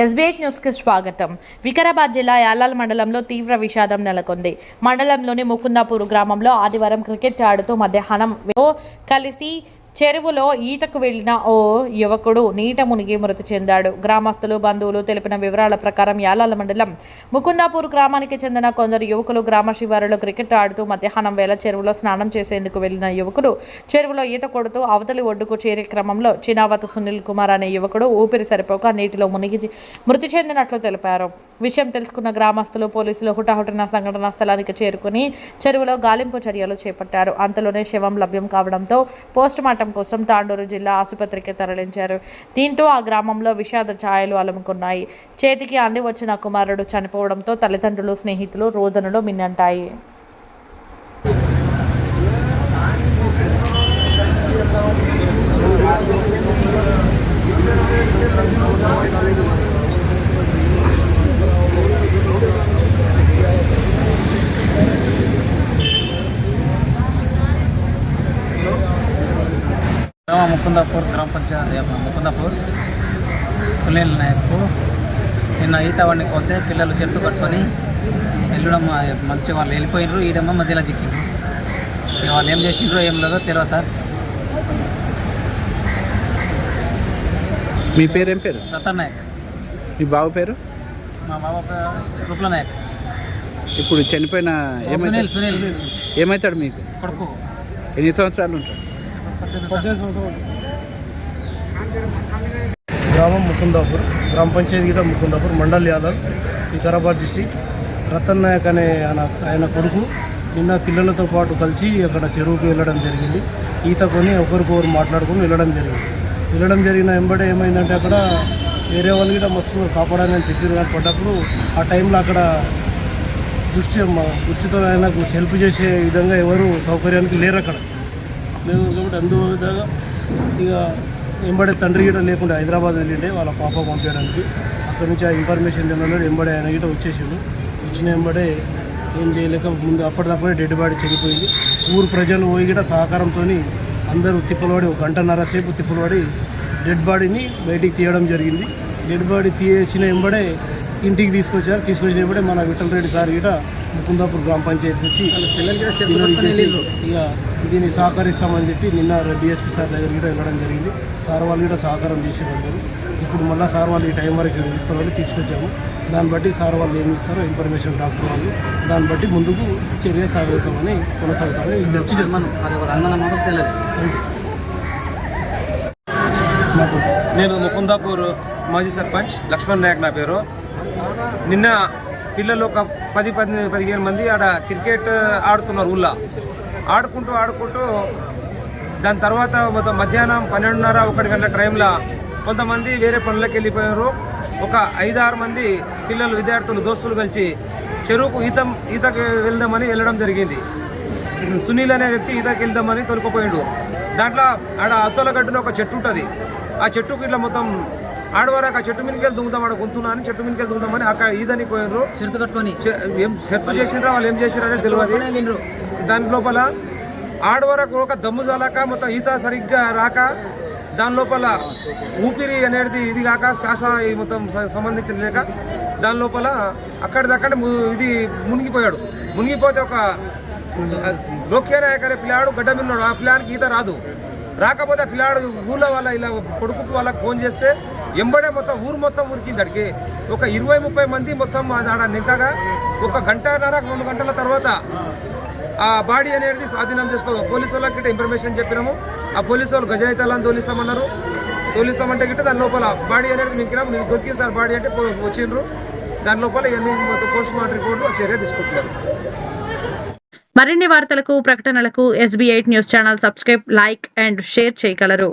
SBI న్యూస్కి స్వాగతం. వికారాబాద్ జిల్లా యాలాల్ మండలంలో తీవ్ర విషాదం నెలకొంది. మండలంలోని ముకుందాపూర్ గ్రామంలో ఆదివారం క్రికెట్ ఆడుతూ మధ్యాహ్నం కలిసి చెరువులో ఈతకు వెళ్లిన ఓ యువకుడు నీట మునిగి మృతి చెందాడు. గ్రామస్తులు, బంధువులు తెలిపిన వివరాల ప్రకారం యాలాల మండలం ముకుందాపూర్ గ్రామానికి చెందిన కొందరు యువకులు గ్రామ శివారులో క్రికెట్ ఆడుతూ మధ్యాహ్నం వేళ చెరువులో స్నానం చేసేందుకు వెళ్లిన యువకుడు చెరువులో ఈత కొడుతూ అవతలి ఒడ్డుకు చేరే క్రమంలో చినావత్ సునీల్ కుమార్ అనే యువకుడు ఊపిరి సరిపోక నీటిలో మునిగి మృతి చెందినట్లు తెలిపారు. విషయం తెలుసుకున్న గ్రామస్తులు, పోలీసులు హుటాహుటిన సంఘటనా స్థలానికి చేరుకుని చెరువులో గాలింపు చర్యలు చేపట్టారు. అంతలోనే శవం లభ్యం కావడంతో పోస్టుమార్టం కోసం తాండూరు జిల్లా ఆసుపత్రికి తరలించారు. దీంతో ఆ గ్రామంలో విషాద ఛాయలు అలుముకున్నాయి. చేతికి అంది వచ్చిన కుమారుడు చనిపోవడంతో తల్లిదండ్రులు, స్నేహితులు రోదనలో మిన్నంటాయి. ముకుందాపూర్ గ్రామ పంచాయతీ ముకుందాపూర్ సునీల్ నాయక్ నిన్న ఈత వాడిని పోతే పిల్లలు చెట్టు కట్టుకొని వెళ్ళడం మంచి వాళ్ళు వెళ్ళిపోయినారు. ఈడేమో మధ్యలో చిక్కిండ్రు. వాళ్ళు ఏం చేసిండ్రో ఏం లేదో తెలియదు సార్. మీ పేరు ఏం పేరు? రతన్ నాయక్. మీ బాబు పేరు? మా బాబా పేరు రూప్ల నాయక్. ఇప్పుడు చనిపోయిన సునీల్ ఏమవుతాడు మీకు? కొడుకు. ఎన్ని సంవత్సరాలు ఉంటాడు? 18 సంవత్సరాలు. గ్రామం ముకుందాపూర్, గ్రామ పంచాయతీ గీత ముకుందాపూర్, మండల్ యాదవ్, వికారాబాద్ డిస్టిక్. రతన్ నాయక్ అనే ఆయన కొడుకు నిన్న పిల్లలతో పాటు కలిసి అక్కడ చెరువుకు వెళ్ళడం జరిగింది. ఈత కొని ఒకరికొకరు మాట్లాడుకొని వెళ్ళడం జరిగిన వెంబడే ఏమైందంటే అక్కడ వేరే వాళ్ళు కూడా మస్తు కాపాడాలని చెప్పారు. కానీ పడ్డప్పుడు ఆ టైంలో అక్కడ దృష్టితో ఆయనకు హెల్ప్ చేసే విధంగా ఎవరు సౌకర్యానికి లేరు అక్కడ లేదు. కాబట్టి అందువల్ల ఇక వెంబడే తండ్రి గిట లేకుండా హైదరాబాద్ వెళ్ళిండే వాళ్ళ పాప పంపించడానికి. అక్కడి నుంచి ఆ ఇన్ఫర్మేషన్ తిన్నాడు. వెంబడే ఆయన గిట వచ్చేసాడు. వచ్చిన వెంబడే ఏం చేయలేక ముందు అప్పటిదప్పుడే డెడ్ బాడీ చనిపోయింది. ఊరు ప్రజలు పోయి గిట సహకారంతో అందరూ తిప్పలవాడి 1 గంటన్నర సేపు తిప్పలవాడి డెడ్ బాడీని బయటికి తీయడం జరిగింది. డెడ్ బాడీ తీసిన వెంబడే ఇంటికి తీసుకొచ్చారు. తీసుకొచ్చిన వెంబడే మన విఠల్ రెడ్డి సార్ గిట ముకుందాపూర్ గ్రామ పంచాయతీ నుంచి ఇక దీన్ని సహకరిస్తామని చెప్పి నిన్న డిఎస్పీ సార్ దగ్గర కూడా వెళ్ళడం జరిగింది. సార్ వాళ్ళు కూడా సహకారం చేసేవాళ్ళు. ఇప్పుడు మళ్ళీ సార్ వాళ్ళు ఈ టైం వరకు తీసుకొచ్చాము. దాన్ని బట్టి సార్ వాళ్ళు ఏమి ఇస్తారో ఇన్ఫర్మేషన్ డాక్టర్ వాళ్ళు దాన్ని బట్టి ముందుకు చర్య సాగుతామని కొనసాగుతామని వచ్చి చెప్తాను. నేను ముకుందాపూర్ మాజీ సర్పంచ్ లక్ష్మణ్ నాయక్ నా పేరు. నిన్న పిల్లలు ఒక 10-15 మంది ఆడ క్రికెట్ ఆడుతున్నారు. ఊళ్ళో ఆడుకుంటూ దాని తర్వాత మధ్యాహ్నం 12:30-1 గంటల టైంలో కొంతమంది వేరే పనులకు వెళ్ళిపోయారు. ఒక 5-6 మంది పిల్లలు, విద్యార్థులు, దోస్తులు కలిసి చెరువుకు ఈతకు వెళ్ళడం జరిగింది. సునీల్ అనే వ్యక్తి ఈతకి వెళ్దామని తొలుకుపోయాడు. దాంట్లో ఆడ అత్తల గడ్డున ఒక చెట్టు ఉంటుంది. ఆ చెట్టుకు ఇట్లా మొత్తం ఆడవారాక చెట్టు మీదకెళ్ళి దుంగుతాం, ఆడ గుంతున్నా అని చెట్టు మీదకెళ్ళి దుంగుతామని అక్కడ ఈదని పోయినారు. చెట్టు కట్టుకొని ఏం చెట్టు చేసినారా వాళ్ళు ఏం చేసినారు అనేది తెలియదు. దాని లోపల ఆడవరకు ఒక దమ్ము జాలాక మొత్తం ఈత సరిగ్గా రాక దాని లోపల ఊపిరి అనేది ఇది కాక శ్వాస మొత్తం సంబంధించిన లేక దాని లోపల అక్కడిదక్కడ ఇది మునిగిపోయాడు. మునిగిపోతే ఒక లోక్య నాయక్ అనే పిల్లాడు గడ్డ మీద ఉన్నాడు. ఆ పిల్లానికి ఈత రాకపోతే ఆ పిల్లాడు ఊళ్ళో వాళ్ళ ఇలా కొడుకు వాళ్ళకి ఫోన్ చేస్తే ఎంబడే మొత్తం ఊరు మొత్తం ఉరికింది. అడిగి ఒక 20-30 మంది మొత్తం ఆడ నింకగా 1 గంటన్నర 2 గంటల తర్వాత ఆ బాడీ అనేది స్వాధీనం పోలీసు వాళ్ళకి ఇన్ఫర్మేషన్ చెప్పినాము. ఆ పోలీసు వాళ్ళు గజాయితీలను తోలిస్తామంటే గిట్ట దాని లోపల బాడీ అనేది మింకినాము. మీకు దొరికింది సార్ బాడీ అంటే వచ్చిండ్రు. దాని లోపల ఇవన్నీ మొత్తం పోస్ట్ మార్టం రిపోర్టు చర్య తీసుకుంటున్నారు. మరిన్ని వార్తలకు, ప్రకటనలకు SBI news channel subscribe, like and share చేయగలరు.